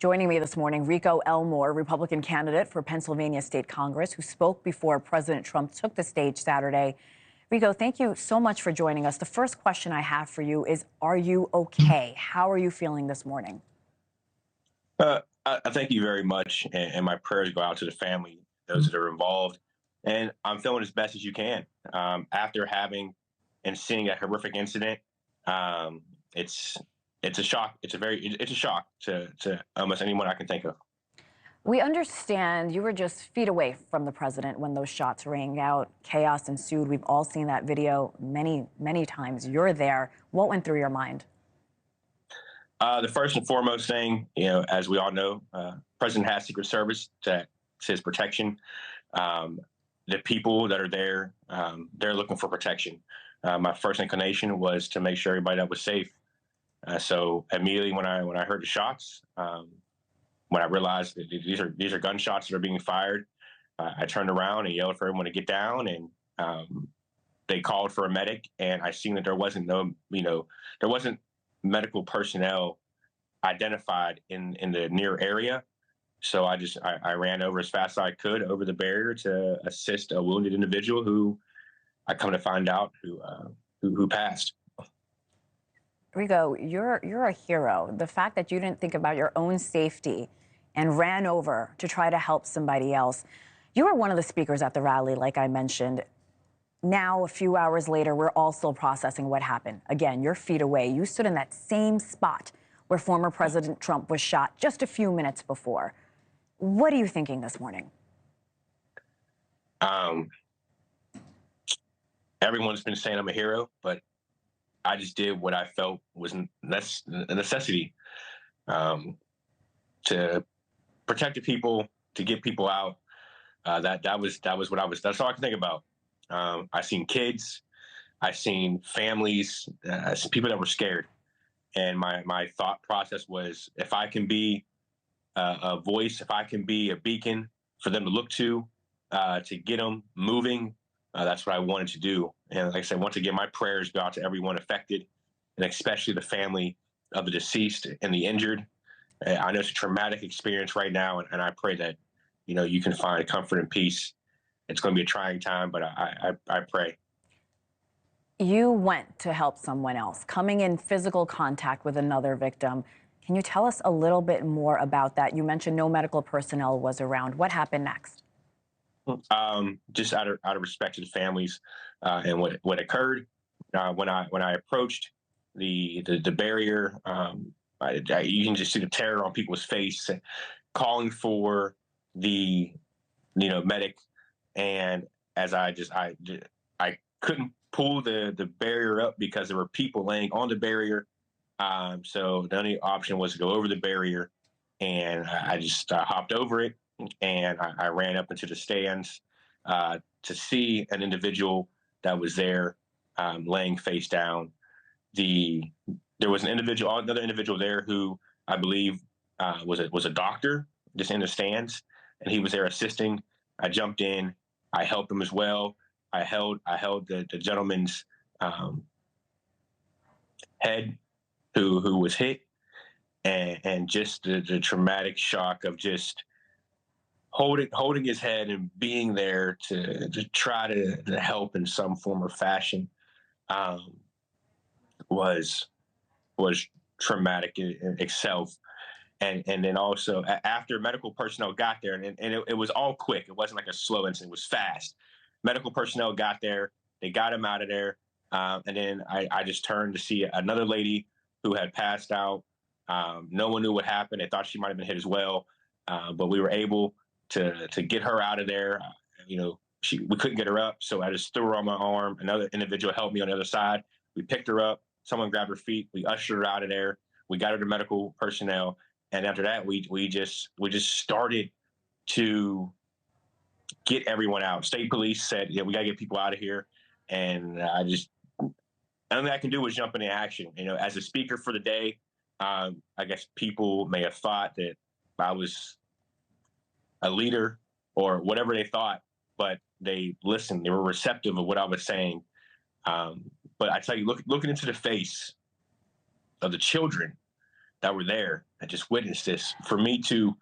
Joining me this morning, Rico Elmore, Republican candidate for Pennsylvania State Congress, who spoke before President Trump took the stage Saturday. Rico, thank you so much for joining us. The first question I have for you is, are you okay? How are you feeling this morning? I thank you very much, and my prayers go out to the family, those that are involved. And I'm feeling as best as you can. After having and seeing a horrific incident, it's a shock. It's a shock to almost anyone I can think of. We understand you were just feet away from the president when those shots rang out. Chaos ensued. We've all seen that video many, many times. You're there. What went through your mind? The first and foremost thing, as we all know, President has Secret Service to his protection. The people that are there, they're looking for protection. My first inclination was to make sure everybody that was safe. So immediately when I heard the shots, when I realized that these are gunshots that are being fired, I turned around and yelled for everyone to get down, and they called for a medic. And I seen that there wasn't medical personnel identified in the near area. So I ran over as fast as I could over the barrier to assist a wounded individual who I come to find out who passed. Rico, you're a hero. The fact that you didn't think about your own safety and ran over to try to help somebody else. You were one of the speakers at the rally, like I mentioned. Now, a few hours later, we're all still processing what happened. Again, you're feet away. You stood in that same spot where former President Trump was shot just a few minutes before. What are you thinking this morning? Everyone's been saying I'm a hero, but I just did what I felt was a necessity to protect the people, to get people out. That was what I was. That's all I can think about. I seen kids, I seen families, some people that were scared, and my thought process was, if I can be a voice, if I can be a beacon for them to look to get them moving, that's what I wanted to do. And like I said, once again, my prayers go out to everyone affected, and especially the family of the deceased and the injured. I know it's a traumatic experience right now, and I pray that you can find comfort and peace. It's going to be a trying time, but I pray. You went to help someone else, coming in physical contact with another victim. Can you tell us a little bit more about that? You mentioned no medical personnel was around. What happened next? Just out of respect to the families and what occurred, when I approached the barrier, you can just see the terror on people's face, calling for the medic. And as I couldn't pull the barrier up because there were people laying on the barrier. So the only option was to go over the barrier, and I just hopped over it, and I ran up into the stands to see an individual that was there laying face down. There was another individual there who I believe was a doctor just in the stands, and he was there assisting. I jumped in, I helped him as well. I held the gentleman's head who was hit, and just the traumatic shock of just holding his head and being there to try to help in some form or fashion was traumatic in itself. And then also after medical personnel got there, and it was all quick. It wasn't like a slow incident. It was fast. Medical personnel got there. They got him out of there. And then I just turned to see another lady who had passed out. No one knew what happened. They thought she might have been hit as well. But we were able to get her out of there. We couldn't get her up. So I just threw her on my arm. Another individual helped me on the other side. We picked her up. Someone grabbed her feet. We ushered her out of there. We got her to medical personnel. And after that, we just started to get everyone out. State police said, "Yeah, we got to get people out of here." And the only thing I can do was jump into action. As a speaker for the day, I guess people may have thought that I was a leader or whatever they thought, but they listened. They were receptive of what I was saying. But I tell you, looking into the face of the children that were there, I just witnessed this. For me to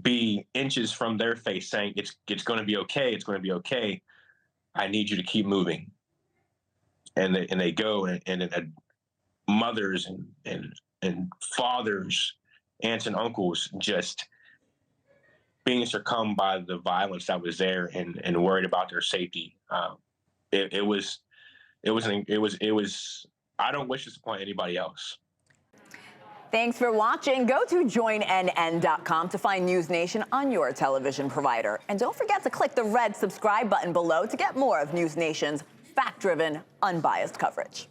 be inches from their face saying it's going to be okay, it's going to be okay, I need you to keep moving. And they go, and mothers and fathers, aunts and uncles just being succumbed by the violence that was there, and worried about their safety. It was I don't wish this upon anybody else. Thanks for watching. Go to joinnn.com to find News Nation on your television provider. And don't forget to click the red subscribe button below to get more of News Nation's fact-driven, unbiased coverage.